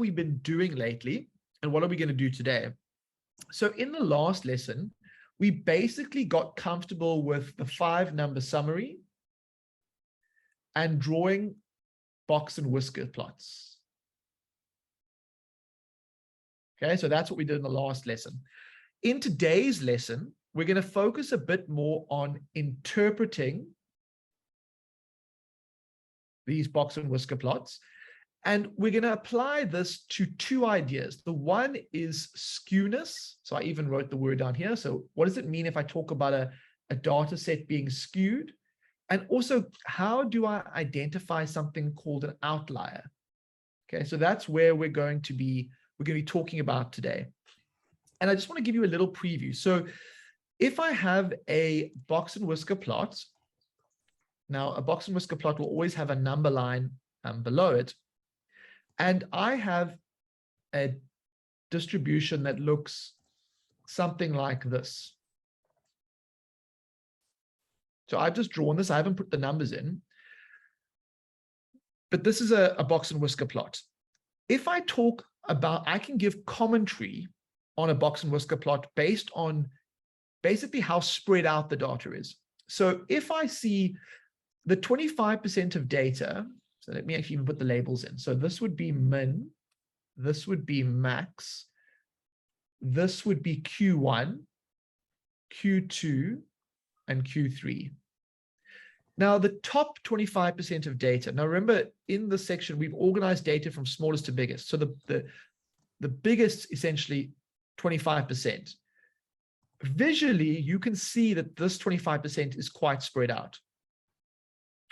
we been doing lately? And what are we going to do today? So in the last lesson, we basically got comfortable with the 5-number summary and drawing box and whisker plots. Okay, so that's what we did in the last lesson. In today's lesson, we're going to focus a bit more on interpreting these box and whisker plots. And we're going to apply this to 2 ideas. The one is skewness. So I even wrote the word down here. So what does it mean if I talk about a data set being skewed? And also, how do I identify something called an outlier? Okay, so that's where we're going to be talking about today. And I just want to give you a little preview. So if I have a box and whisker plot, now a box and whisker plot will always have a number line below it. And I have a distribution that looks something like this. So I've just drawn this. I haven't put the numbers in. But this is a box and whisker plot. If I talk about, I can give commentary on a box and whisker plot based on basically how spread out the data is. So if I see the 25% of data, so let me actually even put the labels in. So this would be min, this would be max, this would be Q1, Q2, and Q3. Now, the top 25% of data. Now, remember, in this section, we've organized data from smallest to biggest. So the biggest, essentially, 25%. Visually, you can see that this 25% is quite spread out.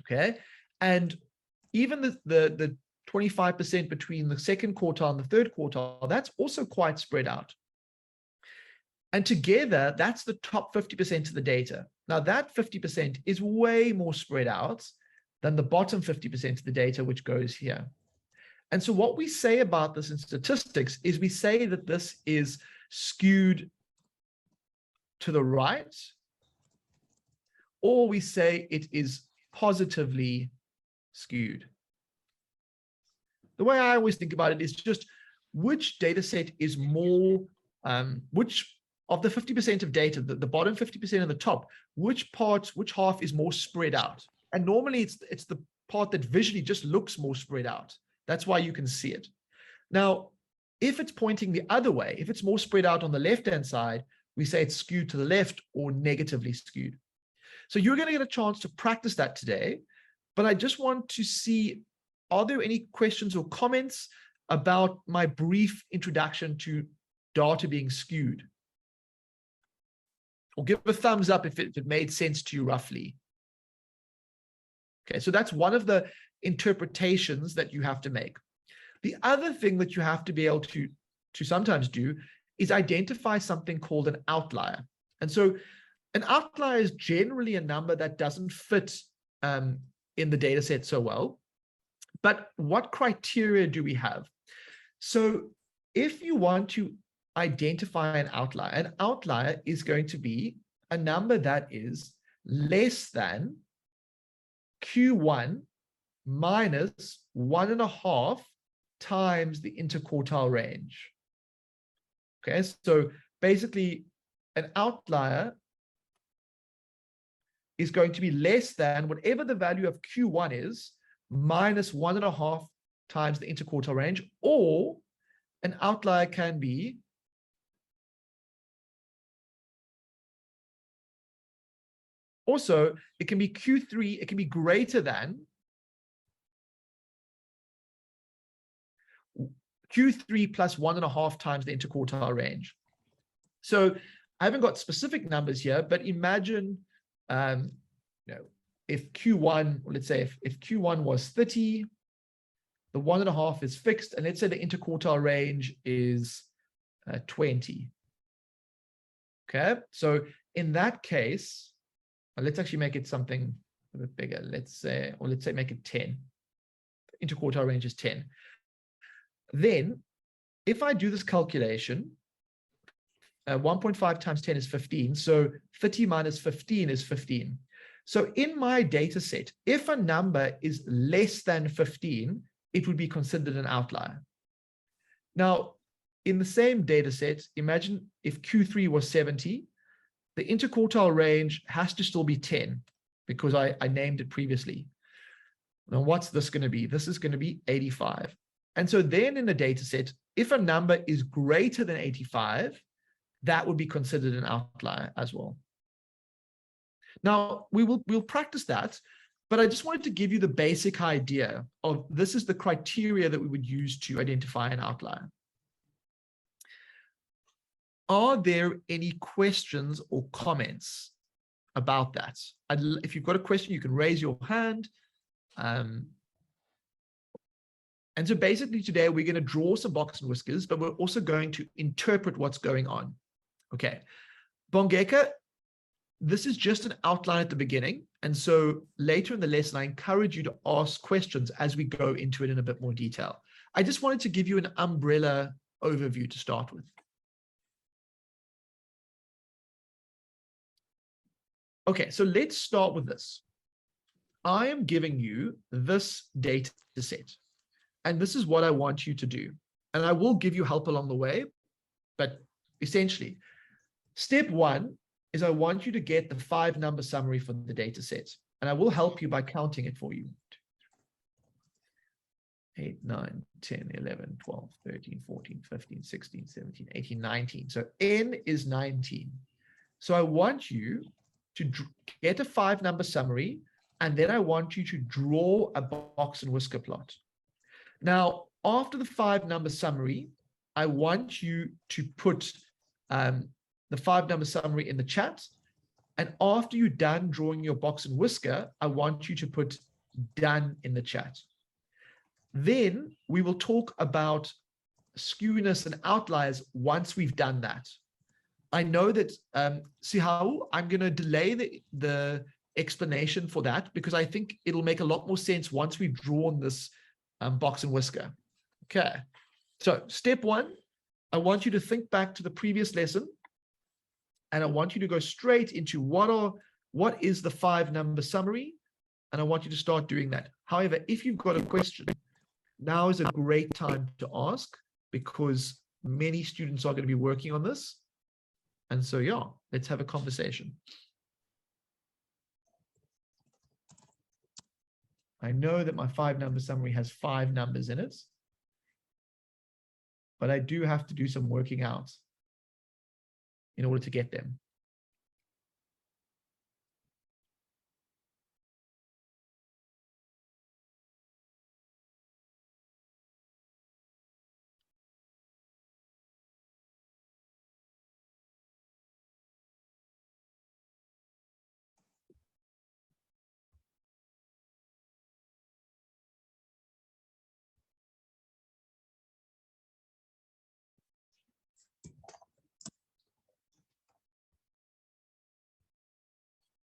Okay, and even the 25% between the second quartile and the third quartile, that's also quite spread out. And together, that's the top 50% of the data. Now, that 50% is way more spread out than the bottom 50% of the data, which goes here. And so what we say about this in statistics is we say that this is skewed to the right, or we say it is positively skewed. The way I always think about it is just which data set is more, which of the 50% of data, the bottom 50% and the top, which half is more spread out? And normally it's the part that visually just looks more spread out. That's why you can see it. Now, if it's pointing the other way, if it's more spread out on the left-hand side, we say it's skewed to the left or negatively skewed. So you're going to get a chance to practice that today, but I just want to see, are there any questions or comments about my brief introduction to data being skewed? Or give a thumbs up if it made sense to you roughly. Okay, so that's one of the interpretations that you have to make. The other thing that you have to be able to sometimes do is identify something called an outlier. And so an outlier is generally a number that doesn't fit in the data set so well. But what criteria do we have? So if you want to identify an outlier is going to be a number that is less than Q1 minus 1.5 times the interquartile range. Okay, so basically an outlier is going to be less than whatever the value of Q1 is minus 1.5 times the interquartile range, or an outlier can be also, it can be Q3, it can be greater than Q3 plus 1.5 times the interquartile range. So I haven't got specific numbers here, but imagine, if Q1, let's say if Q1 was 30, the 1.5 is fixed, and let's say the interquartile range is 20. Okay, so in that case, let's actually make it something a bit bigger. Let's say make it 10. Interquartile range is 10. Then, if I do this calculation, 1.5 times 10 is 15. So 30 minus 15 is 15. So in my data set, if a number is less than 15, it would be considered an outlier. Now, in the same data set, imagine if Q3 was 70, the interquartile range has to still be 10 because I named it previously. Now, what's this going to be? This is going to be 85. And so then in the data set, if a number is greater than 85, that would be considered an outlier as well. Now, we'll practice that, but I just wanted to give you the basic idea of this is the criteria that we would use to identify an outlier. Are there any questions or comments about that? If you've got a question, you can raise your hand. And so basically today we're going to draw some box and whiskers, but we're also going to interpret what's going on. Okay. Bongeka, this is just an outline at the beginning. And so later in the lesson, I encourage you to ask questions as we go into it in a bit more detail. I just wanted to give you an umbrella overview to start with. Okay, so let's start with this. I am giving you this data set, and this is what I want you to do. And I will give you help along the way, but essentially, step one is I want you to get the 5-number summary for the data set, and I will help you by counting it for you. 8, 9, 10, 11, 12, 13, 14, 15, 16, 17, 18, 19. So N is 19. So I want you to get a 5-number summary, and then I want you to draw a box and whisker plot. Now, after the 5-number summary, I want you to put the 5-number summary in the chat. And after you're done drawing your box and whisker, I want you to put done in the chat. Then we will talk about skewness and outliers once we've done that. I know that, Sihau, I'm going to delay the explanation for that because I think it'll make a lot more sense once we've drawn this box and whisker. Okay, so step one, I want you to think back to the previous lesson, and I want you to go straight into what is the 5-number summary, and I want you to start doing that. However, if you've got a question, now is a great time to ask because many students are going to be working on this. And so, yeah, let's have a conversation. I know that my 5-number summary has 5 numbers in it, but I do have to do some working out in order to get them.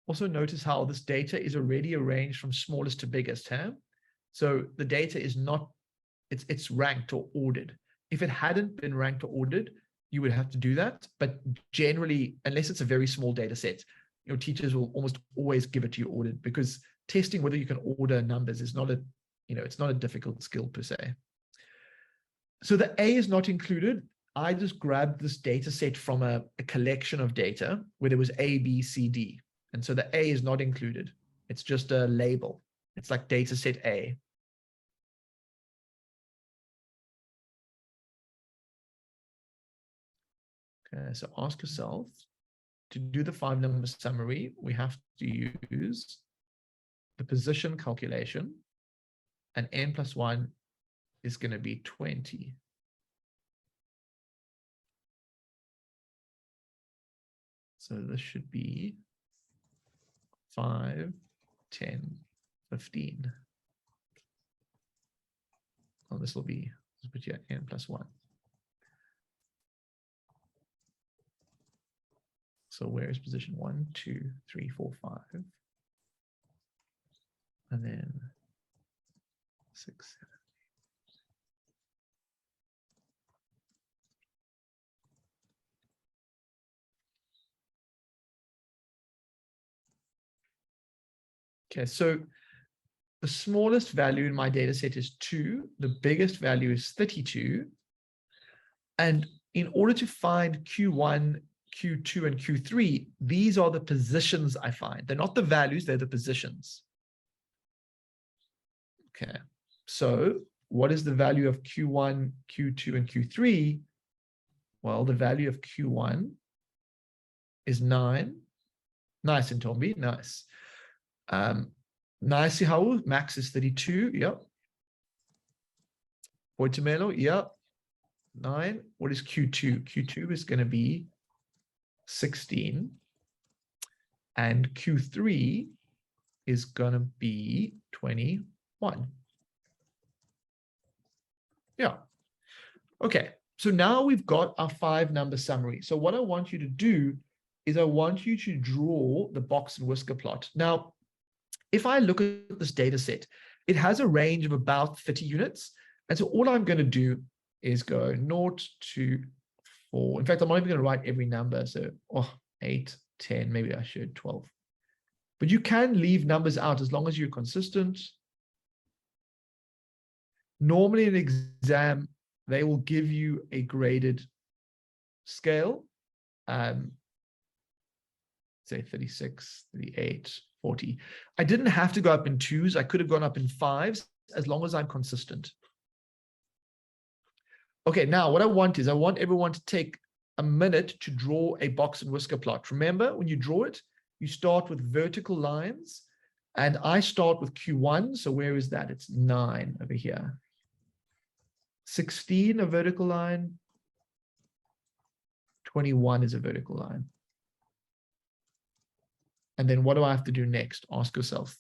Also notice how this data is already arranged from smallest to biggest. So the data is not, it's ranked or ordered. If it hadn't been ranked or ordered, you would have to do that. But generally, unless it's a very small data set, your teachers will almost always give it to you ordered, because testing whether you can order numbers is not it's not a difficult skill per se. So the A is not included. I just grabbed this data set from a collection of data where there was A, B, C, D. And so the A is not included. It's just a label. It's like data set A. Okay, so ask yourself, to do the 5-number summary, we have to use the position calculation, and N plus 1 is going to be 20. So this should be 5, 10, 15. Oh, this will be, let's put here N plus 1. So where is position 1, 2, 3, 4, 5? And then 6, 7. Okay, so the smallest value in my data set is 2. The biggest value is 32. And in order to find Q1, Q2, and Q3, these are the positions I find. They're not the values, they're the positions. Okay, so what is the value of Q1, Q2, and Q3? Well, the value of Q1 is 9. Nice, Ntombi, nice. Nice, Hau, max is 32, yep. Watobe, yep. 9. What is Q2? Q2 is going to be 16. And Q3 is going to be 21. Yeah. Okay. So now we've got our 5-number summary. So what I want you to do is I want you to draw the box and whisker plot. Now, if I look at this data set, it has a range of about 30 units. And so all I'm going to do is go 0 to 4. In fact, I'm not even going to write every number. So 8, 10, maybe I should 12. But you can leave numbers out as long as you're consistent. Normally in an exam, they will give you a graded scale. Say 36, 38, 40. I didn't have to go up in 2s. I could have gone up in 5s as long as I'm consistent. Okay, now what I want is I want everyone to take a minute to draw a box and whisker plot. Remember, when you draw it, you start with vertical lines, and I start with Q1. So where is that? It's 9 over here. 16, a vertical line. 21 is a vertical line. And then what do I have to do next? Ask yourself.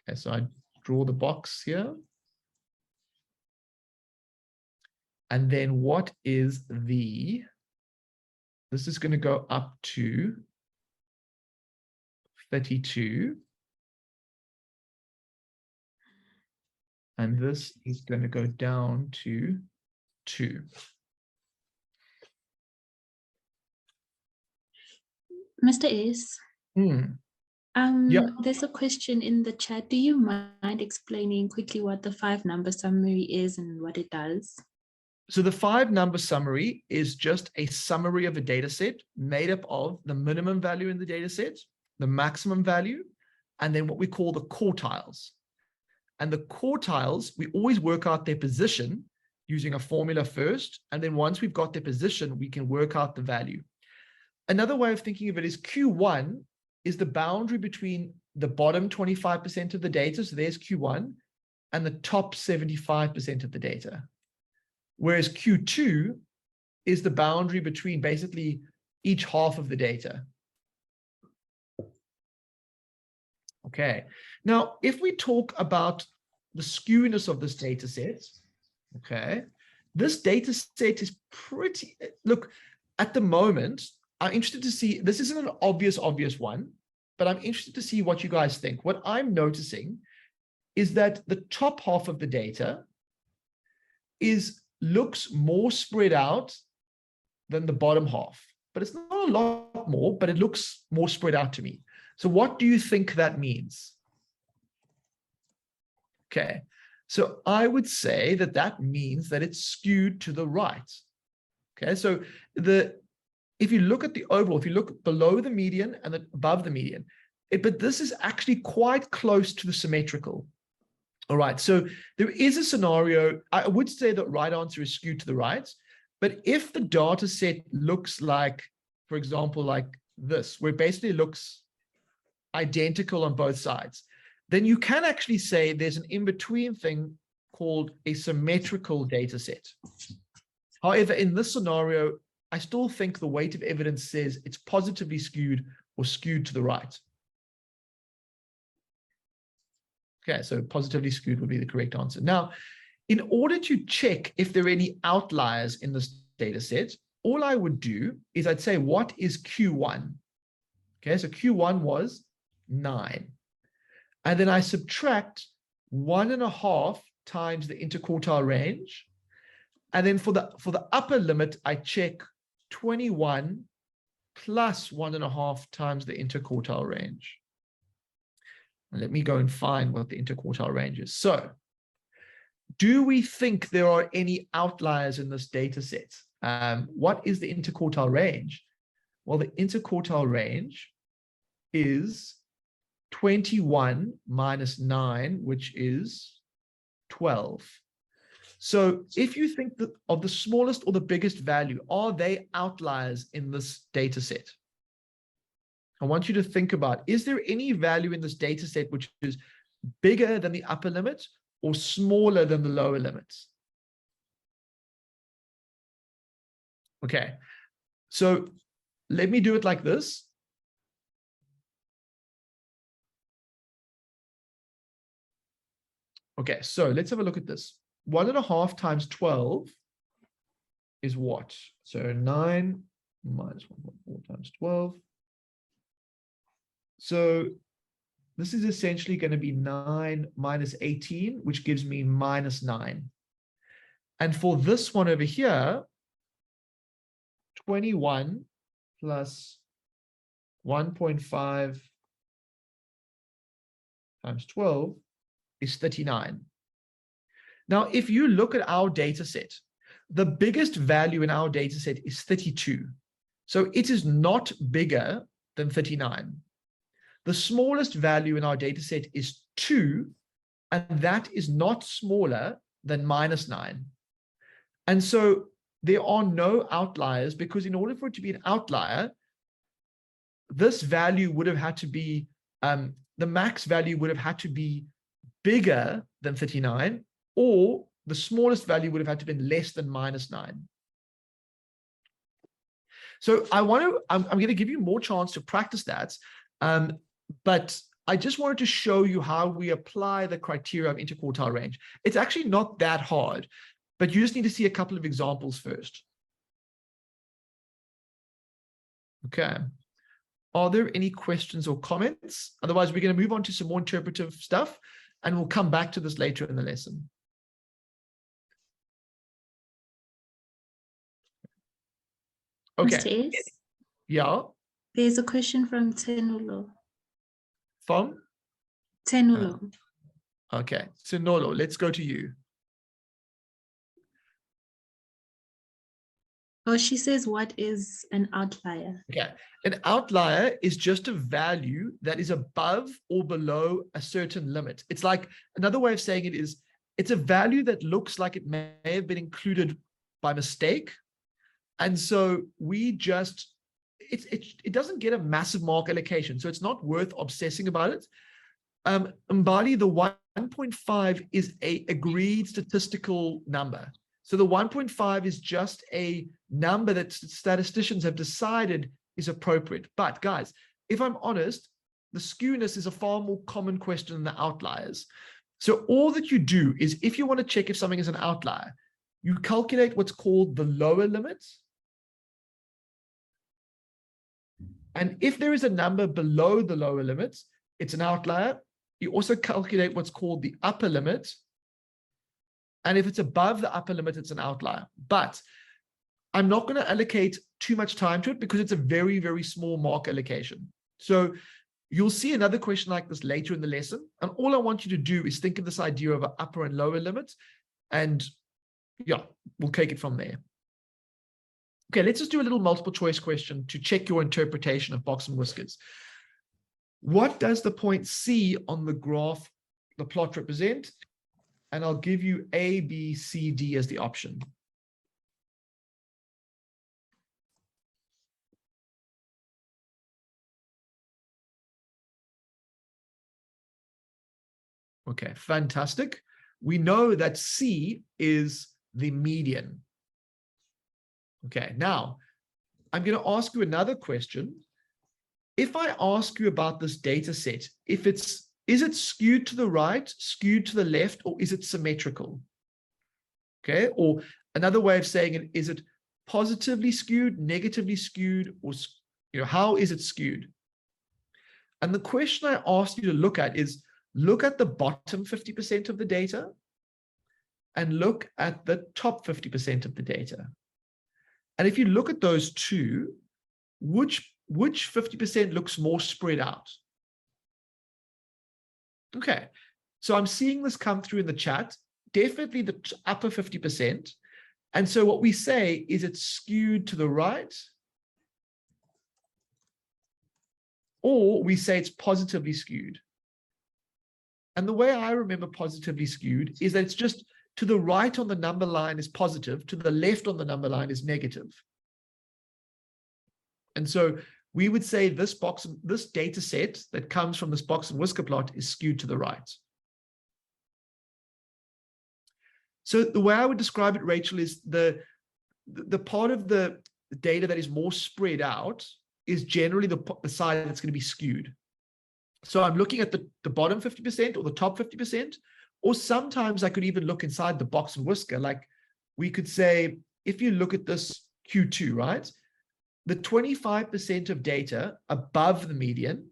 Okay, so I draw the box here. And then what is the, this is going to go up to 32. And this is going to go down to 2. Mr. S. Yeah. There's a question in the chat. Do you mind explaining quickly what the 5-number summary is and what it does? So the 5-number summary is just a summary of a data set made up of the minimum value in the data set, the maximum value, and then what we call the quartiles. And the quartiles, we always work out their position using a formula first. And then once we've got their position, we can work out the value. Another way of thinking of it is Q1 is the boundary between the bottom 25% of the data, so there's Q1, and the top 75% of the data. Whereas Q2 is the boundary between basically each half of the data. Okay, now if we talk about the skewness of this data set, okay, this data set is pretty, look, at the moment, I'm interested to see, this isn't an obvious one, but I'm interested to see what you guys think. What I'm noticing is that the top half of the data looks more spread out than the bottom half, but it's not a lot more, but it looks more spread out to me. So what do you think that means? Okay, so I would say that that means that it's skewed to the right. Okay, so if you look at the overall, if you look below the median and above the median, but this is actually quite close to the symmetrical. All right, so there is a scenario, I would say the right answer is skewed to the right, but if the data set looks like, for example, like this, where it basically looks identical on both sides, then you can actually say there's an in-between thing called a symmetrical data set. However, in this scenario, I still think the weight of evidence says it's positively skewed or skewed to the right. Okay, so positively skewed would be the correct answer. Now, in order to check if there are any outliers in this data set, all I would do is I'd say, what is Q1? Okay, so Q1 was 9. And then I subtract 1.5 times the interquartile range. And then for the upper limit, I check 21 plus 1.5 times the interquartile range. And let me go and find what the interquartile range is. So do we think there are any outliers in this data set? What is the interquartile range? Well, the interquartile range is 21 minus 9, which is 12. So if you think that of the smallest or the biggest value, are they outliers in this data set? I want you to think about, is there any value in this data set which is bigger than the upper limit or smaller than the lower limits? Okay, so let me do it like this. Okay, so let's have a look at this. 1.5 times 12 is what? So 9 minus 1.4 times 12. So this is essentially going to be 9 minus 18, which gives me minus 9. And for this one over here, 21 plus 1.5 times 12 is 39. Now, if you look at our data set, the biggest value in our data set is 32. So it is not bigger than 39. The smallest value in our data set is 2, and that is not smaller than minus 9. And so there are no outliers, because in order for it to be an outlier, this value would have had to be, the max value would have had to be bigger than 39, or the smallest value would have had to be less than minus 9. So I'm going to give you more chance to practice that. But I just wanted to show you how we apply the criteria of interquartile range. It's actually not that hard, but you just need to see a couple of examples first. Okay. Are there any questions or comments? Otherwise, we're going to move on to some more interpretive stuff, and we'll come back to this later in the lesson. Okay. Mr. S? Yeah. There's a question from Tenulo. From? Tenulo. Okay. So Nolo, let's go to you. Oh, she says, what is an outlier? Okay. An outlier is just a value that is above or below a certain limit. It's like, another way of saying it is, it's a value that looks like it may have been included by mistake. And so we just, it doesn't get a massive mark allocation. So it's not worth obsessing about it. Mbali, the 1.5 is a agreed statistical number. So the 1.5 is just a number that statisticians have decided is appropriate. But guys, if I'm honest, the skewness is a far more common question than the outliers. So all that you do is, if you want to check if something is an outlier, you calculate what's called the lower limit. And if there is a number below the lower limit, it's an outlier. You also calculate what's called the upper limit. And if it's above the upper limit, it's an outlier. But I'm not going to allocate too much time to it because it's a very, very small mark allocation. So you'll see another question like this later in the lesson. And all I want you to do is think of this idea of an upper and lower limit. And yeah, we'll take it from there. Okay, let's just do a little multiple choice question to check your interpretation of box and whiskers. What does the point C on the graph, the plot, represent? And I'll give you A, B, C, D as the option. Okay, fantastic. We know that C is the median. Okay, now I'm going to ask you another question. If I ask you about this data set, is it skewed to the right, skewed to the left, or is it symmetrical? Okay, or another way of saying it, is it positively skewed, negatively skewed, or how is it skewed? And the question I asked you to look at is, look at the bottom 50% of the data and look at the top 50% of the data. And if you look at those two, which 50% looks more spread out? Okay, so I'm seeing this come through in the chat. definitely the upper 50%. And so what we say is it's skewed to the right, or we say it's positively skewed. And the way I remember positively skewed is that it's just to the right on the number line is positive, to the left on the number line is negative. And so we would say this data set that comes from this box and whisker plot is skewed to the right. So the way I would describe it, Rachel, is the part of the data that is more spread out is generally the side that's going to be skewed. So I'm looking at the bottom 50% or the top 50%, or sometimes I could even look inside the box and whisker. Like we could say, if you look at this Q2, right? The 25% of data above the median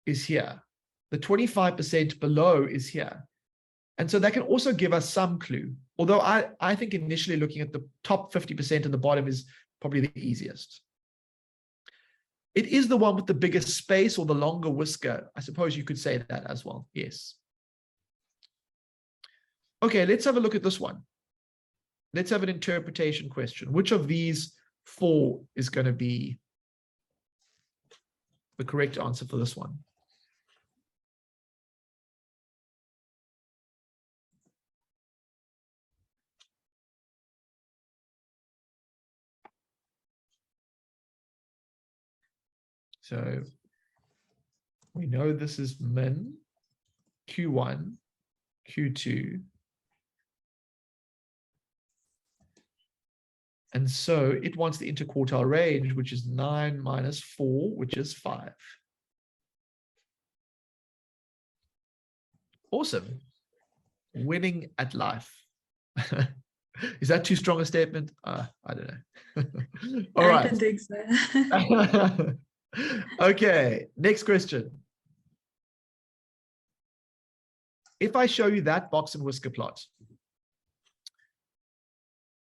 is here. The 25% below is here. And so that can also give us some clue. Although I think initially looking at the top 50% and the bottom is probably the easiest. It is the one with the biggest space or the longer whisker. I suppose you could say that as well. Yes. Okay, let's have a look at this one. Let's have an interpretation question. Which of these four is going to be the correct answer for this one? So we know this is min, Q1, Q2. And so it wants the interquartile range, which is 9 minus 4, which is 5. Awesome. Winning at life. Is that too strong a statement? I don't know. All right. I don't think so. Okay, next question. If I show you that box and whisker plot,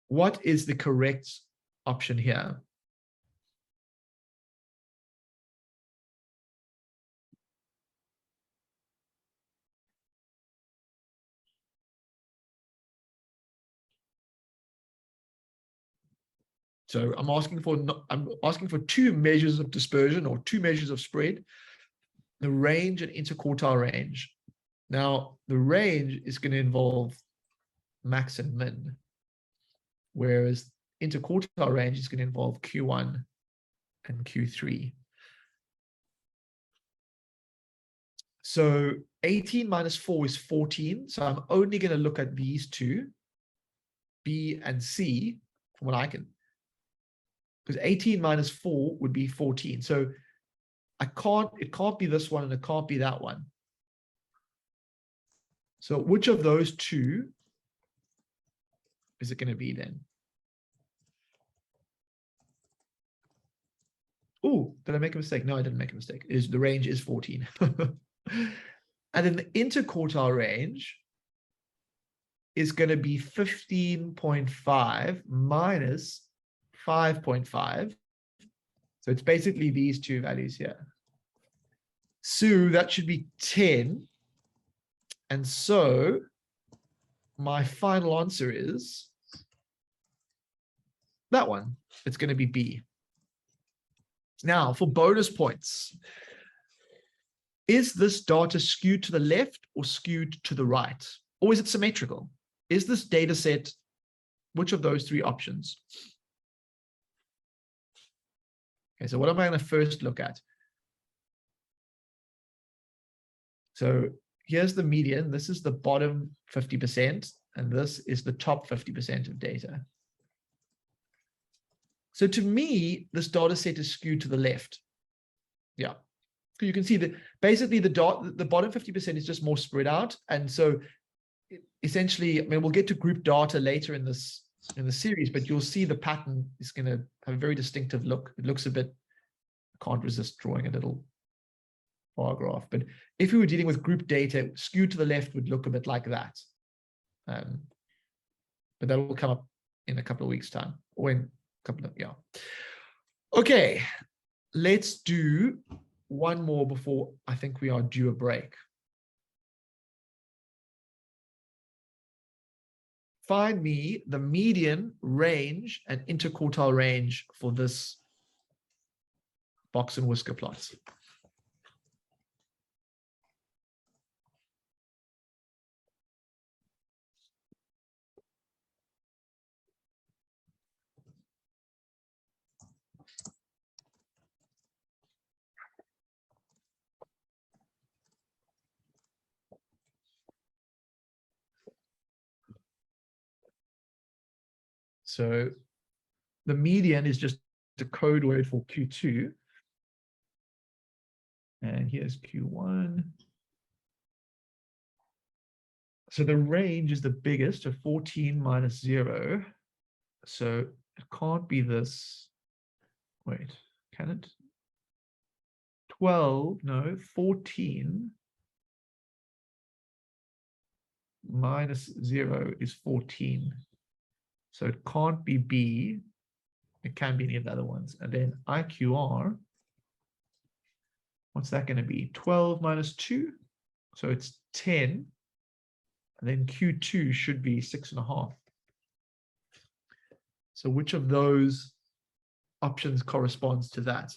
what is the correct option here? So I'm asking for two measures of dispersion or two measures of spread, the range and interquartile range. Now, the range is going to involve max and min, whereas interquartile range is going to involve Q1 and Q3. So 18 minus 4 is 14. So I'm only going to look at these two, B and C, from what I can. Because 18 minus 4 would be 14. So it can't be this one and it can't be that one. So which of those two is it going to be then? Oh, did I make a mistake? No, I didn't make a mistake. The range is 14. And then the interquartile range is going to be 15.5 minus 5.5. So it's basically these two values here. So that should be 10. And so my final answer is that one. It's going to be B. Now, for bonus points, is this data skewed to the left or skewed to the right? Or is it symmetrical? Is this data set, which of those three options? Okay, so what am I going to first look at? So here's the median. This is the bottom 50%, and this is the top 50% of data. So to me, this data set is skewed to the left. Yeah. So you can see that basically the bottom 50% is just more spread out. And so essentially, I mean, we'll get to group data later in the series, but you'll see the pattern is going to have a very distinctive look. It looks a bit, I can't resist drawing a little bar graph. But if we were dealing with group data, skewed to the left would look a bit like that. But that will come up in a couple of weeks' time, or in a couple of, yeah. Okay, let's do one more before I think we are due a break. find me the median, range, and interquartile range for this box and whisker plot. So the median is just a code word for Q2. And here's Q1. So the range is the biggest of 14 minus 0. So it can't be this. Wait, can it? 12, no, 14 minus 0 is 14. So it can't be B. It can be any of the other ones. And then IQR, what's that going to be? 12 minus 2. So it's 10. And then Q2 should be 6.5. So which of those options corresponds to that?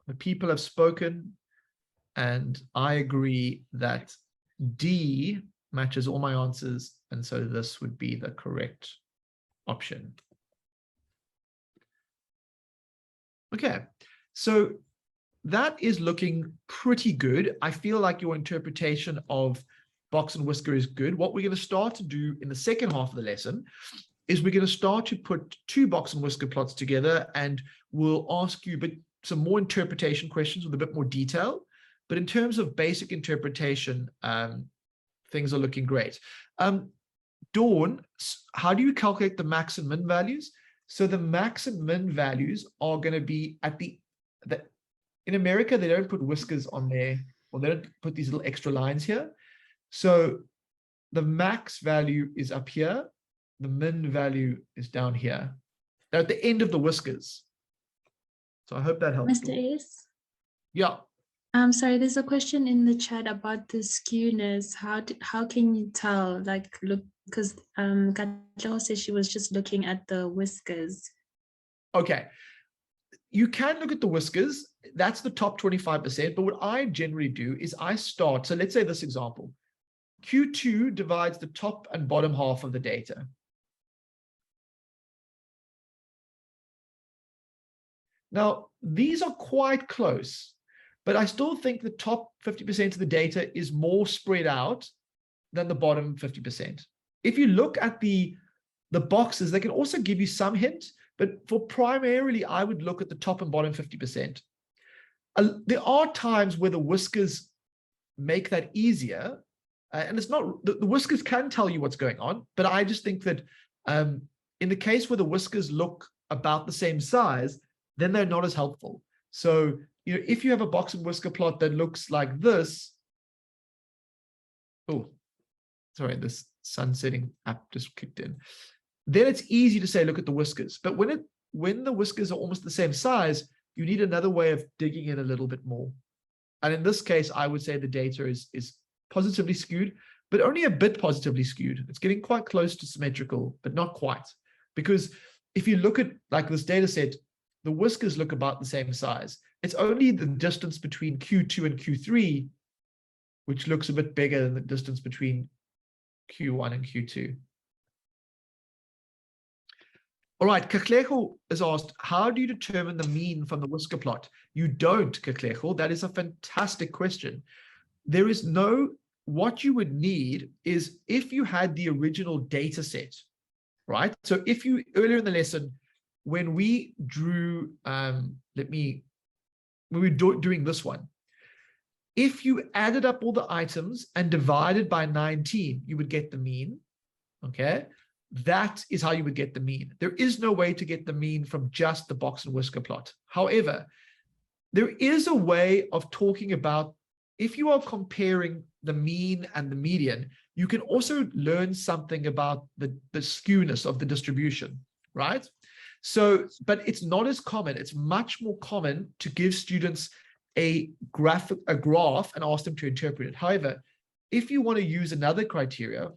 The people have spoken, and I agree that D matches all my answers, and so this would be the correct option. Okay, so that is looking pretty good. I feel like your interpretation of box and whisker is good. What we're going to start to do in the second half of the lesson is we're going to start to put two box and whisker plots together, and we'll ask you some more interpretation questions with a bit more detail. But in terms of basic interpretation, things are looking great. Dawn, how do you calculate the max and min values? So the max and min values are going to be at in America, they don't put whiskers on there, or they don't put these little extra lines here. So the max value is up here. The min value is down here. They're at the end of the whiskers. So I hope that helps. Mr. Ace? Yeah. I'm sorry, there's a question in the chat about the skewness. How can you tell? Like, look, because Katlo said she was just looking at the whiskers. Okay. You can look at the whiskers. That's the top 25%. But what I generally do is I start. So let's say this example. Q2 divides the top and bottom half of the data. Now, these are quite close, but I still think the top 50% of the data is more spread out than the bottom 50%. If you look at the boxes, they can also give you some hint, but for primarily, I would look at the top and bottom 50%. There are times where the whiskers make that easier, and it's not, the whiskers can tell you what's going on, but I just think that in the case where the whiskers look about the same size, then they're not as helpful. So, you know, if you have a box and whisker plot that looks like this, oh, sorry, this sun setting app just kicked in. Then it's easy to say, look at the whiskers. But when the whiskers are almost the same size, you need another way of digging in a little bit more. And in this case, I would say the data is positively skewed, but only a bit positively skewed. It's getting quite close to symmetrical, but not quite. Because if you look at like this data set, the whiskers look about the same size. It's only the distance between Q2 and Q3, which looks a bit bigger than the distance between Q1 and Q2. All right, Kaklejo has asked, how do you determine the mean from the whisker plot? You don't, Kaklejo. That is a fantastic question. There is no, what you would need is if you had the original data set, right? So if you, earlier in the lesson, when we drew, when we were doing this one, if you added up all the items and divided by 19, you would get the mean, okay? That is how you would get the mean. There is no way to get the mean from just the box and whisker plot. However, there is a way of talking about, if you are comparing the mean and the median, you can also learn something about the skewness of the distribution, right? So, but it's not as common. It's much more common to give students a graph and ask them to interpret it. However, if you want to use another criteria,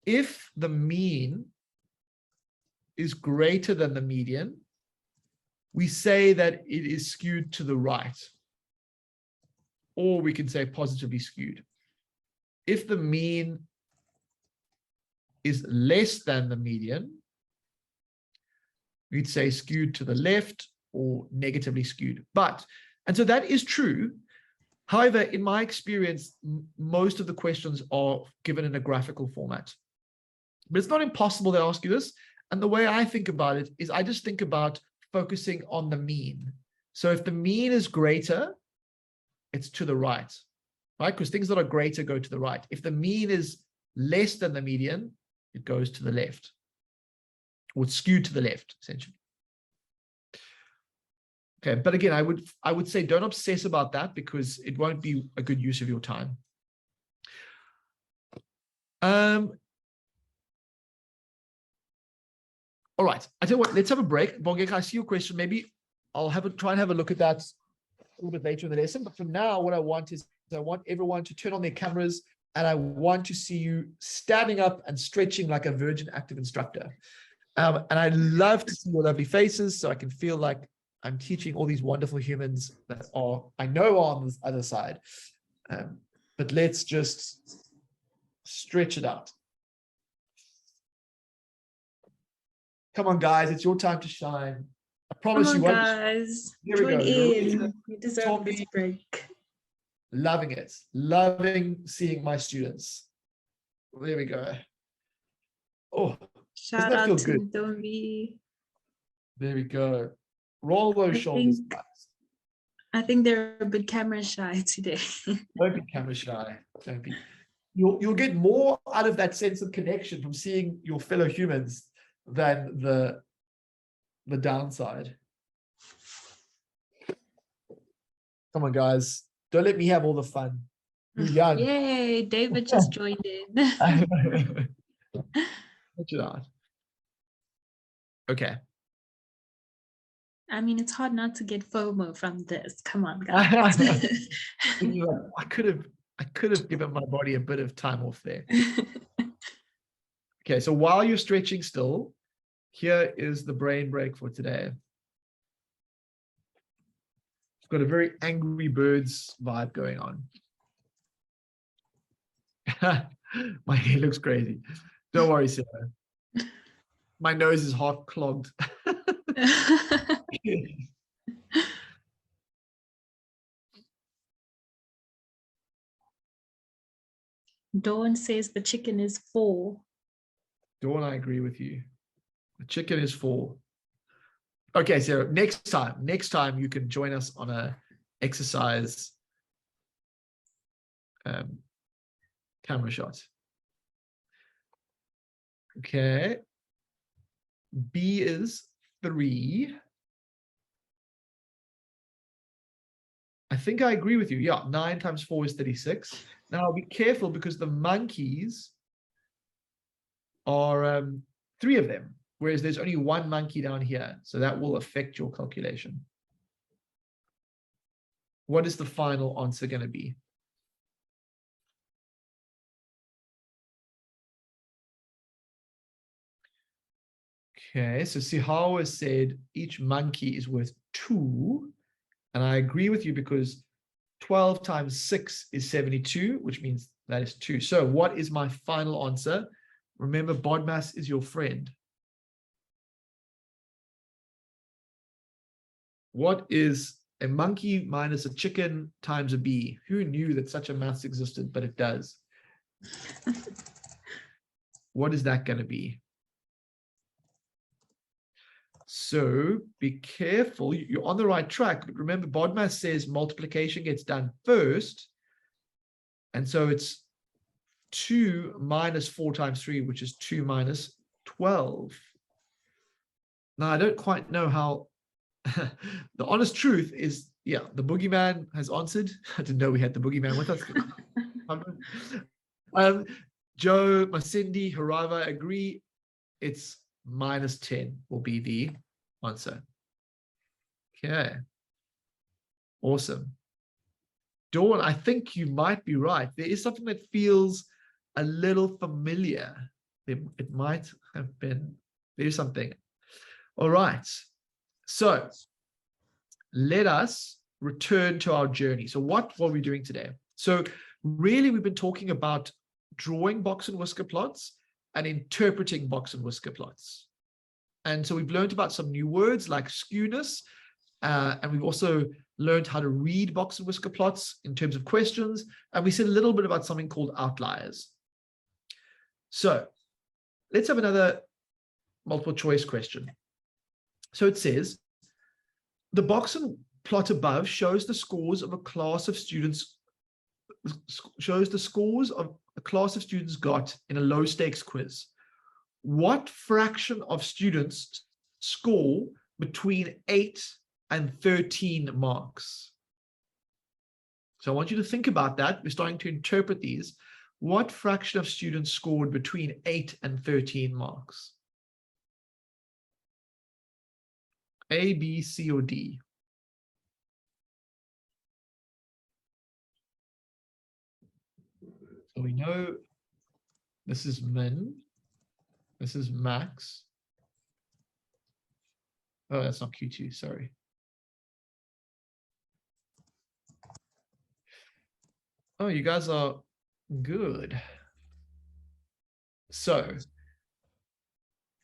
if the mean is greater than the median, we say that it is skewed to the right, or we can say positively skewed. If the mean is less than the median, we'd say skewed to the left or negatively skewed. And so that is true. However, in my experience, most of the questions are given in a graphical format. But it's not impossible to ask you this. And the way I think about it is I just think about focusing on the mean. So if the mean is greater, it's to the right, right? Because things that are greater go to the right. If the mean is less than the median, it goes to the left, or it's skewed to the left, essentially. Okay, but again, I would say don't obsess about that because it won't be a good use of your time. All right, I tell you what, let's have a break. Bongeka, I see your question. Maybe I'll try and have a look at that a little bit later in the lesson. But for now, what I want is I want everyone to turn on their cameras and I want to see you standing up and stretching like a Virgin Active instructor. And I love to see your lovely faces so I can feel like I'm teaching all these wonderful humans that I know are on this other side. But let's just stretch it out. Come on, guys, it's your time to shine. I promise you. Come on, guys, join in. You deserve this break. Loving it. Loving seeing my students. There we go. Oh, shout out to Domi. There we go. Roll those shoulders, guys. I think they're a bit camera shy today. Don't be camera shy. Don't be. You'll get more out of that sense of connection from seeing your fellow humans than the downside. Come on, guys. Don't let me have all the fun. You're young. Yay, David just joined in. Watch it out. Okay. I mean, it's hard not to get FOMO from this. Come on, guys. I could have given my body a bit of time off there. Okay, so while you're stretching still, here is the brain break for today. It's got a very Angry Birds vibe going on. My hair looks crazy. Don't worry, Sarah. My nose is half clogged. Dawn says the chicken is 4. Dawn, I agree with you. The chicken is 4. Okay, Sarah, next time you can join us on a exercise camera shot. Okay. B is 3. I think I agree with you. Yeah, 9 times 4 is 36. Now be careful because the monkeys are 3 of them, whereas there's only 1 monkey down here. So that will affect your calculation. What is the final answer going to be? Okay, so Sihao has said each monkey is worth 2. And I agree with you because 12 times 6 is 72, which means that is 2. So what is my final answer? Remember, BODMAS is your friend. What is a monkey minus a chicken times a bee? Who knew that such a math existed, but it does? What is that going to be? So be careful. You're on the right track, but remember, BODMAS says multiplication gets done first. And so it's 2 minus 4 times 3, which is 2 minus 12. Now, I don't quite know how. The honest truth is, yeah, the boogeyman has answered. I didn't know we had the boogeyman with us. Joe, Masindi, Harava agree. It's minus 10 will be the answer. Okay. Awesome. Dawn, I think you might be right. There is something that feels a little familiar. It might have been, there's something. All right. So let us return to our journey. So what were we doing today? So really, we've been talking about drawing box and whisker plots and interpreting box and whisker plots. And so we've learned about some new words like skewness, and we've also learned how to read box and whisker plots in terms of questions. And we said a little bit about something called outliers. So let's have another multiple choice question. So it says, the box and plot above shows the scores of a class of students, got in a low stakes quiz. What fraction of students score between 8 and 13 marks? So I want you to think about that. We're starting to interpret these. What fraction of students scored between 8 and 13 marks? A, B, C, or D? So we know this is min, this is max. Oh, that's not Q2, sorry. Oh, you guys are good. So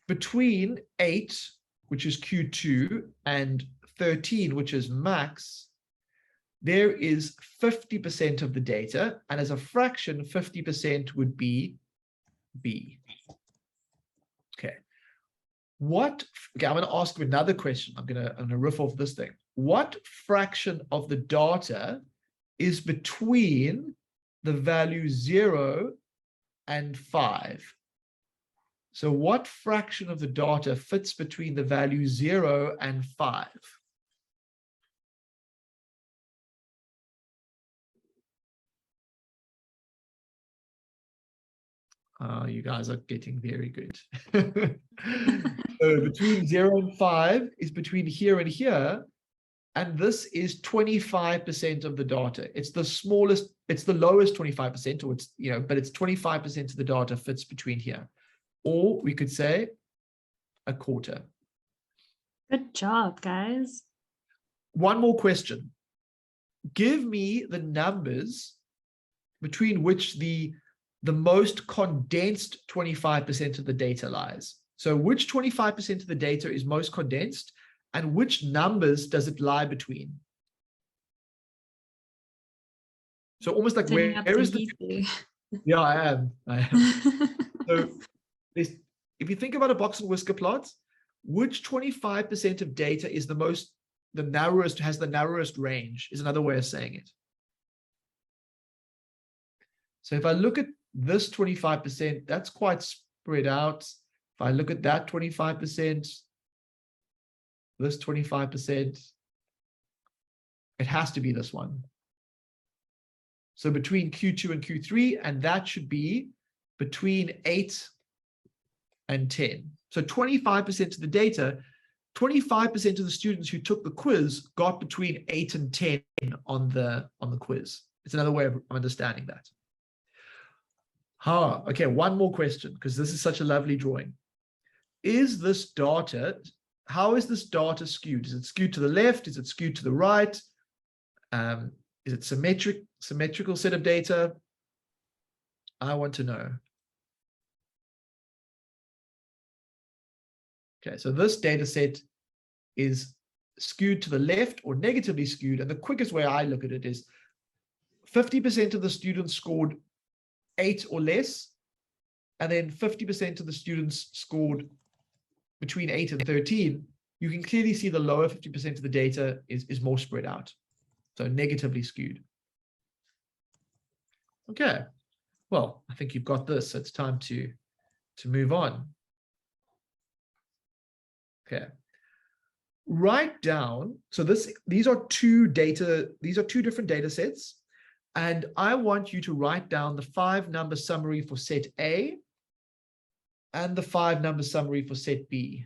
between 8, which is Q2, and 13, which is max, there is 50% of the data, and as a fraction, 50% would be B. Okay. Okay, I'm going to ask you another question. I'm going to riff off this thing. What fraction of the data is between the value 0 and 5? So what fraction of the data fits between the value 0 and 5? You guys are getting very good. So between 0 and 5 is between here and here. And this is 25% of the data. It's the smallest, it's the lowest 25%, or it's, but it's 25% of the data fits between here. Or we could say a quarter. Good job, guys. One more question. Give me the numbers between which the most condensed 25% of the data lies. So which 25% of the data is most condensed, and which numbers does it lie between? So almost like where is the... Yeah, I am. So if you think about a box and whisker plot, which 25% of data is has the narrowest range, is another way of saying it. So if I look at this 25%, that's quite spread out. If I look at that 25%, this 25%, it has to be this one. So between Q2 and Q3, and that should be between 8 and 10. So 25% of the data, 25% of the students who took the quiz got between 8 and 10 on the quiz. It's another way of understanding that. Okay, one more question, because this is such a lovely drawing. How is this data skewed? Is it skewed to the left? Is it skewed to the right? Is it symmetrical set of data? I want to know. Okay, so this data set is skewed to the left or negatively skewed. And the quickest way I look at it is 50% of the students scored 8 or less, and then 50% of the students scored between 8 and 13. You can clearly see the lower 50% of the data is more spread out, so negatively skewed. Okay, well, I think you've got this, so it's time to move on. Okay, write down, so these are two different data sets, and I want you to write down the 5-number summary for set A and the 5-number summary for set B.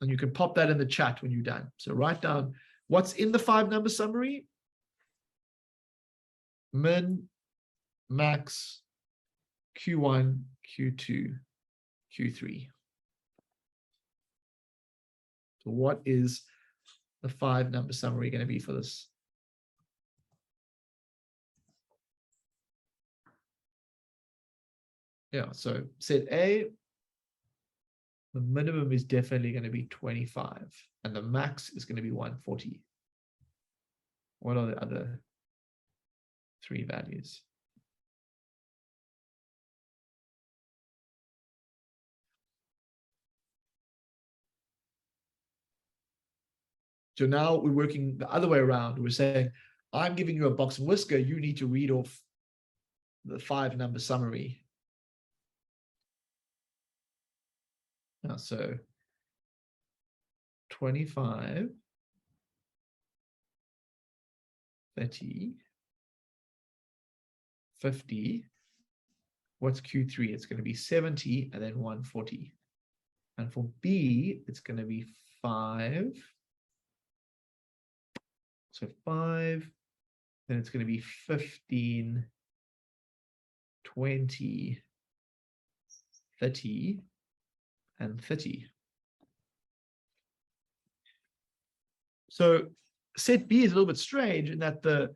And you can pop that in the chat when you're done. So write down what's in the 5-number summary. Min, max, Q1, Q2, Q3. So what is the 5-number summary going to be for this? Yeah, so set A, the minimum is definitely going to be 25, and the max is going to be 140. What are the other 3 values? So now we're working the other way around. We're saying, I'm giving you a box and whisker. You need to read off the 5-number summary. Now, so 25, 30, 50. What's Q3? It's going to be 70 and then 140. And for B, it's going to be 5. So 5, then it's going to be 15, 20, 30, and 30. So set B is a little bit strange in that the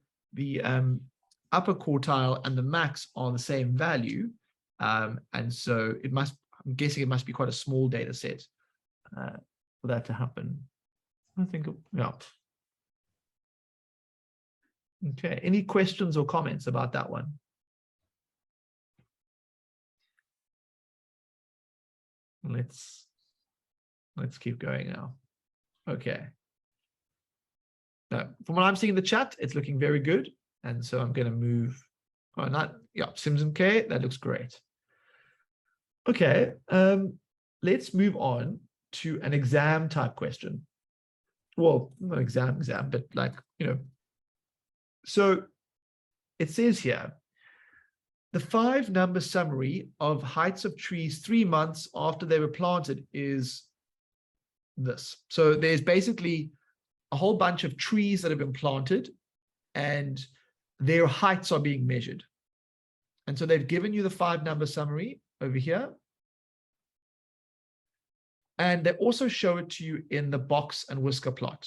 upper quartile and the max are the same value. And so it must, I'm guessing it must be quite a small data set for that to happen. I think, yeah. Okay, any questions or comments about that one? Let's keep going now. Okay. Now, from what I'm seeing in the chat, it's looking very good. And so I'm going to move. Oh, not, yeah, Sims and K, that looks great. Okay, let's move on to an exam type question. Well, not exam, but like, you know. So it says here, the 5-number summary of heights of trees 3 months after they were planted is this. So there's basically a whole bunch of trees that have been planted and their heights are being measured. And so they've given you the 5-number summary over here. And they also show it to you in the box and whisker plot.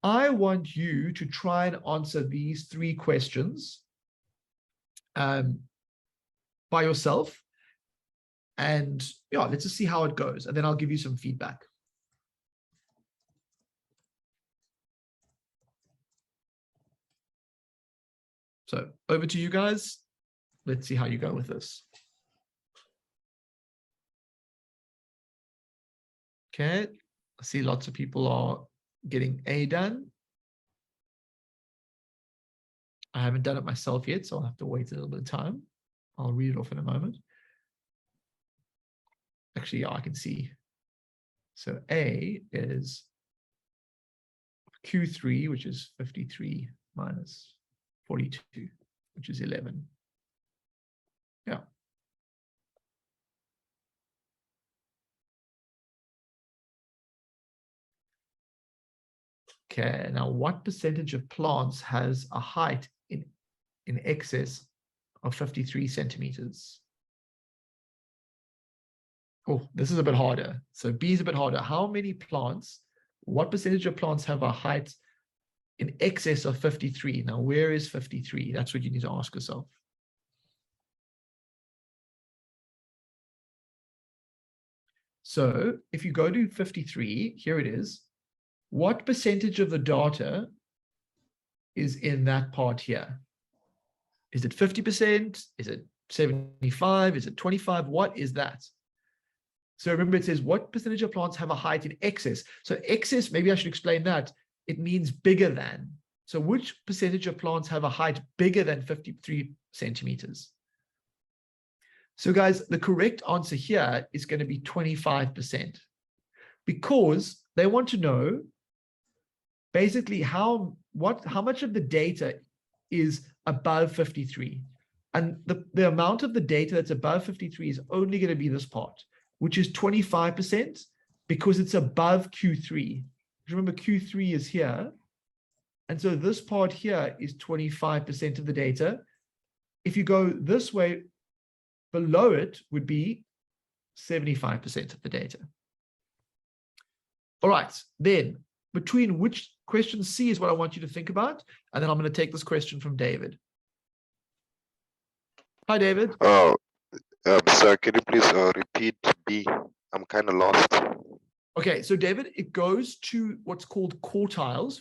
I want you to try and answer these 3 questions by yourself. And yeah, let's just see how it goes. And then I'll give you some feedback. So over to you guys. Let's see how you go with this. Okay, I see lots of people are getting A done. I haven't done it myself yet, so I'll have to wait a little bit of time. I'll read it off in a moment. Actually, yeah, I can see. So A is Q3, which is 53 minus 42, which is 11. Yeah. Okay, now what percentage of plants has a height in excess of 53 centimeters? Oh, this is a bit harder. So B is a bit harder. How many plants, what percentage of plants have a height in excess of 53? Now, where is 53? That's what you need to ask yourself. So if you go to 53, here it is. What percentage of the data is in that part here? Is it 50%? Is it 75? Is it 25? What is that? So remember, it says what percentage of plants have a height in excess? So excess, maybe I should explain that. It means bigger than. So which percentage of plants have a height bigger than 53 centimeters? So guys, the correct answer here is going to be 25%, because they want to know basically how much of the data is above 53. And the amount of the data that's above 53 is only going to be this part, which is 25%. because it's above Q3. Remember, Q3 is here. And so this part here is 25% of the data. If you go this way, below it would be 75% of the data. All right, then between which question C is what I want you to think about. And then I'm going to take this question from David. Hi, David. Oh, sir, can you please repeat B? I'm kind of lost. Okay, so David, it goes to what's called quartiles.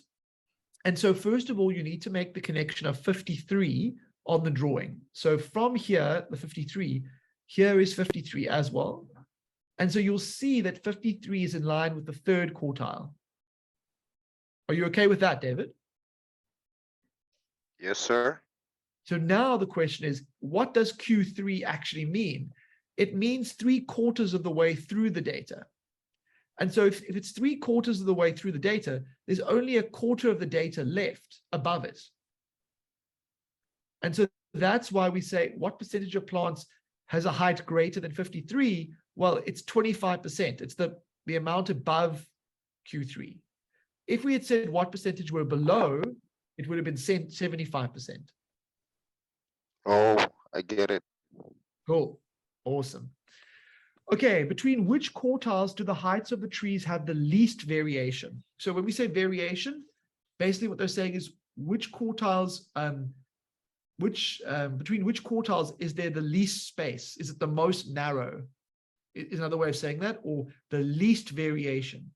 And so first of all, you need to make the connection of 53 on the drawing. So from here, the 53, here is 53 as well. And so you'll see that 53 is in line with the third quartile. Are you okay with that, David? Yes, sir. So now the question is, what does Q3 actually mean? It means 3/4 of the way through the data. And so if it's 3/4 of the way through the data, there's only 1/4 of the data left above it. And so that's why we say, what percentage of plants has a height greater than 53? Well, it's 25%. It's the amount above Q3. If we had said what percentage were below, it would have been 75%. Oh, I get it. Cool. Awesome. Okay, between which quartiles do the heights of the trees have the least variation? So when we say variation, basically what they're saying is which quartiles, between which quartiles is there the least space? Is it the most narrow? Is another way of saying that, or the least variation?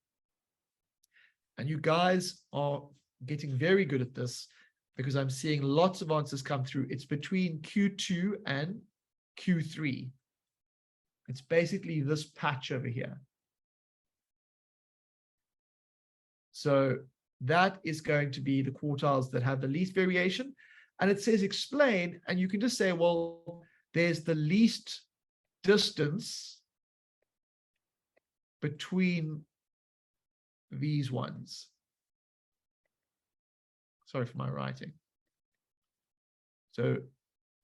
And you guys are getting very good at this because I'm seeing lots of answers come through. It's between Q2 and Q3. It's basically this patch over here. So that is going to be the quartiles that have the least variation. And it says explain, and you can just say, well, there's the least distance between these ones. Sorry for my writing. So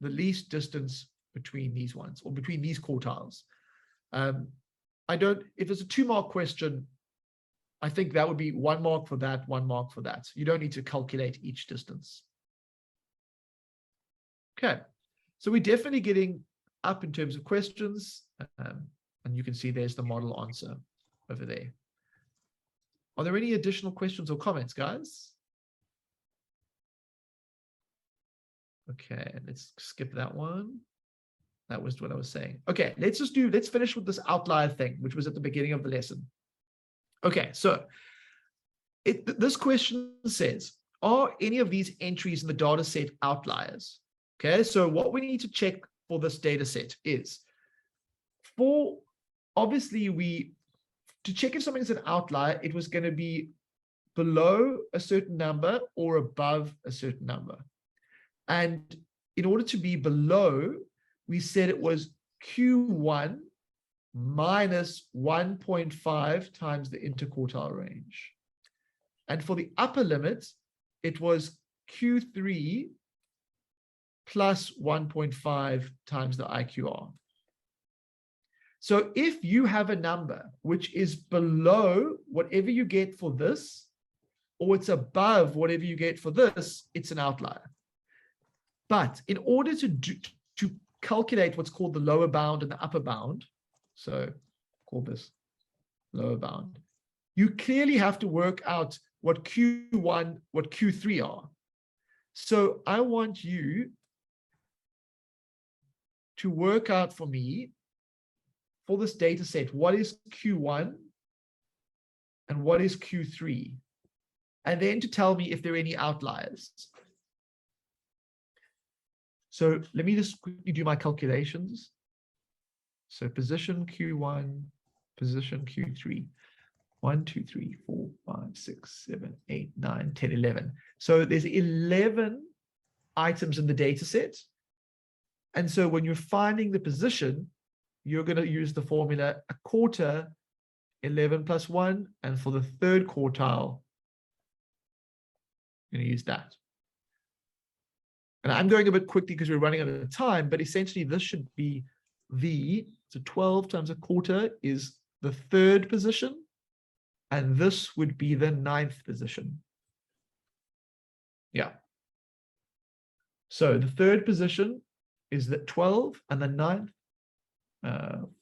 the least distance between these ones, or between these quartiles. If it's a 2-mark question, I think that would be 1 mark for that, 1 mark for that. You don't need to calculate each distance. Okay, so we're definitely getting up in terms of questions. And you can see there's the model answer over there. Are there any additional questions or comments, guys? Okay, let's skip that one. That was what I was saying. Okay, let's finish with this outlier thing, which was at the beginning of the lesson. Okay, so this question says, are any of these entries in the data set outliers? Okay, so what we need to check for this data set is, obviously to check if something's an outlier, it was going to be below a certain number or above a certain number. And in order to be below, we said it was Q1 minus 1.5 times the interquartile range. And for the upper limit, it was Q3 plus 1.5 times the IQR. So if you have a number which is below whatever you get for this, or it's above whatever you get for this, it's an outlier. But in order to calculate what's called the lower bound and the upper bound, so call this lower bound, you clearly have to work out what Q1, what Q3 are. So I want you to work out for me, for this data set, what is Q1 and what is Q3, and then to tell me if there are any outliers. So let me just quickly do my calculations. So position Q1, position Q3. 1, 2, 3, 4, 5, 6, 7, 8, 9, 10, 11. So there's 11 items in the data set. And so when you're finding the position, you're going to use the formula 1/4, 11 plus 1. And for the third quartile, you're going to use that. And I'm going a bit quickly because we're running out of time, but essentially this should be so 12 times 1/4 is the third position. and this would be the 9th position. Yeah. So the 3rd position is the 12, and the 9th,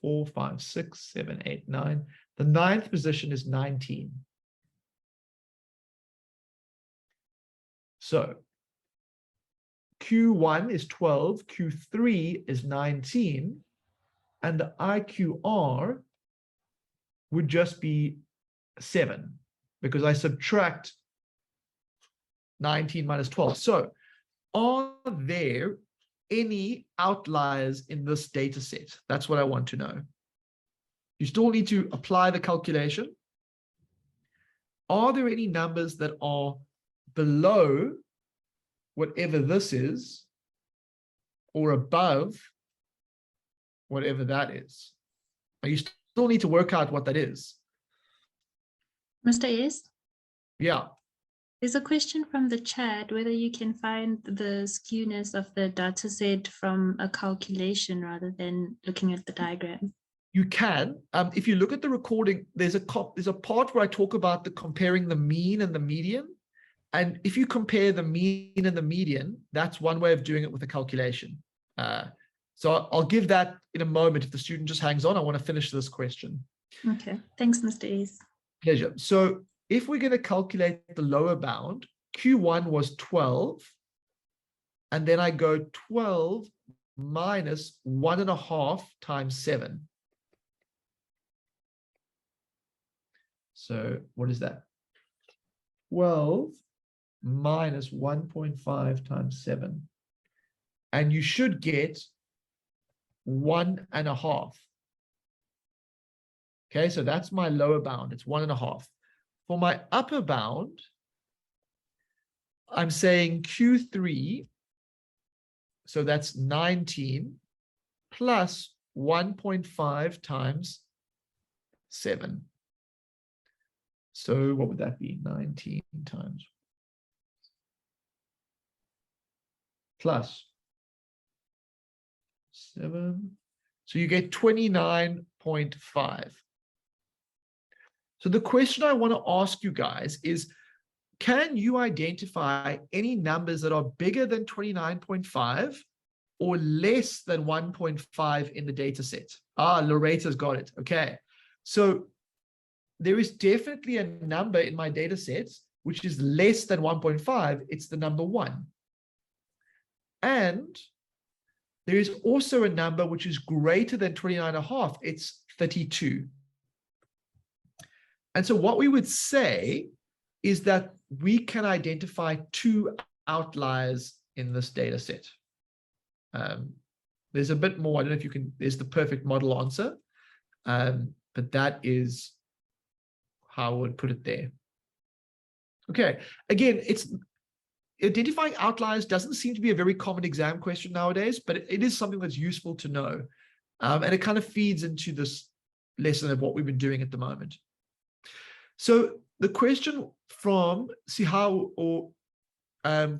4, 5, 6, 7, 8, 9. The 9th position is 19. So Q1 is 12, Q3 is 19, and the IQR would just be 7, because I subtract 19 minus 12. So are there any outliers in this data set? That's what I want to know. You still need to apply the calculation. Are there any numbers that are below whatever this is, or above whatever that is? You still need to work out what that is. Mr. S? Yeah. There's a question from the chat whether you can find the skewness of the data set from a calculation rather than looking at the diagram. You can. If you look at the recording, there's a part where I talk about comparing the mean and the median. And if you compare the mean and the median, that's one way of doing it with a calculation. So I'll give that in a moment. If the student just hangs on, I want to finish this question. Okay, thanks, Mr. S. Pleasure. So if we're going to calculate the lower bound, Q1 was 12, and then I go 12 minus 1.5 times 7. So what is that? 12 minus 1.5 times 7. And you should get 1.5. Okay, so that's my lower bound. It's 1.5. For my upper bound, I'm saying Q3, so that's 19 plus 1.5 times 7. So what would that be? 19 times plus 7. So you get 29.5. So the question I want to ask you guys is, can you identify any numbers that are bigger than 29.5 or less than 1.5 in the data set? Loretta's got it. Okay. So there is definitely a number in my data set which is less than 1.5. It's the number 1. And there is also a number which is greater than 29.5. It's 32. And so what we would say is that we can identify 2 outliers in this data set. There's a bit more. I don't know if you can, there's the perfect model answer, but that is how I would put it there. Okay, again, it's identifying outliers doesn't seem to be a very common exam question nowadays, but it is something that's useful to know. And it kind of feeds into this lesson of what we've been doing at the moment. So the question from Sihao, or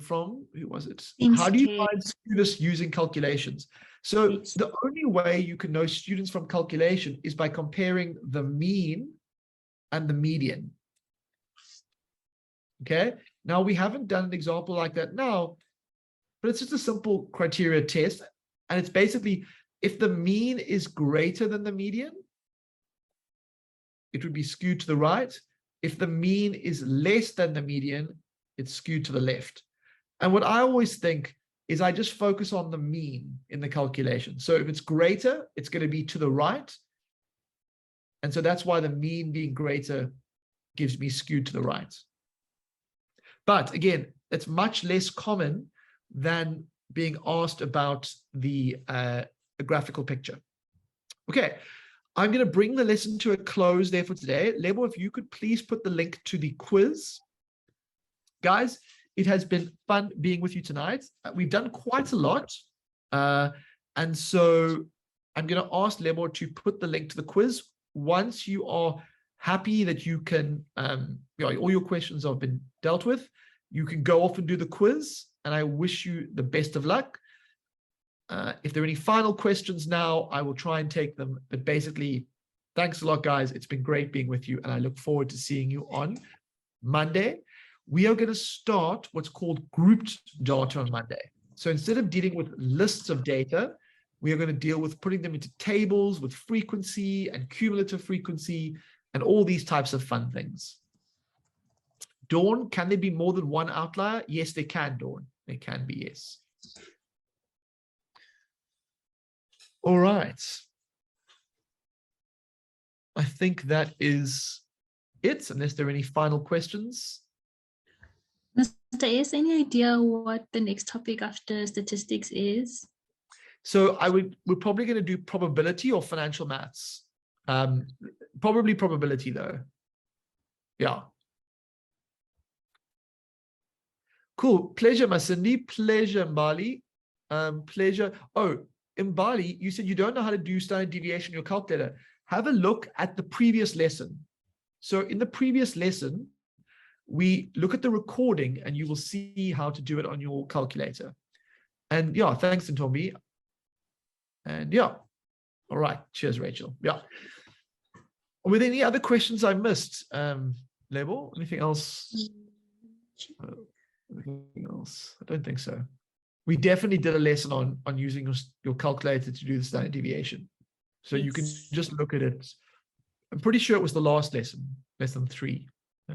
from, who was it? How do you find students using calculations? So the only way you can know students from calculation is by comparing the mean and the median. Okay, now we haven't done an example like that now, but it's just a simple criteria test. And it's basically, if the mean is greater than the median, it would be skewed to the right. If the mean is less than the median, it's skewed to the left. And what I always think is I just focus on the mean in the calculation. So if it's greater, it's going to be to the right. And so that's why the mean being greater gives me skewed to the right. But again, it's much less common than being asked about the graphical picture. Okay, I'm going to bring the lesson to a close there for today. Lebo, if you could please put the link to the quiz. Guys, it has been fun being with you tonight. We've done quite a lot. And so I'm going to ask Lebo to put the link to the quiz. Once you are happy that you can, all your questions have been dealt with, you can go off and do the quiz. And I wish you the best of luck. If there are any final questions now, I will try and take them. But basically, Thanks a lot, guys. It's been great being with you, and I look forward to seeing you on Monday. We are going to start what's called grouped data on Monday. So instead of dealing with lists of data, we are going to deal with putting them into tables with frequency and cumulative frequency and all these types of fun things. Dawn, can there be more than one outlier? Yes, they can, Dawn. They can be, yes. All right. I think that is it, unless there are any final questions. Mr. S, any idea what the next topic after statistics is? So we're probably going to do probability or financial maths. Probably probability though. Yeah. Cool. Pleasure, Masindi. Pleasure, Mbali. Pleasure. Oh, Mbali, you said you don't know how to do standard deviation in your calculator. Have a look at the previous lesson. So in the previous lesson, we look at the recording and you will see how to do it on your calculator. And yeah, thanks, Ntombi. And yeah, all right. Cheers, Rachel. Yeah. Were there any other questions I missed? Label, anything else? Anything else? I don't think so. We definitely did a lesson on using your calculator to do the standard deviation. So you can just look at it. I'm pretty sure it was the last lesson, lesson 3. Yeah.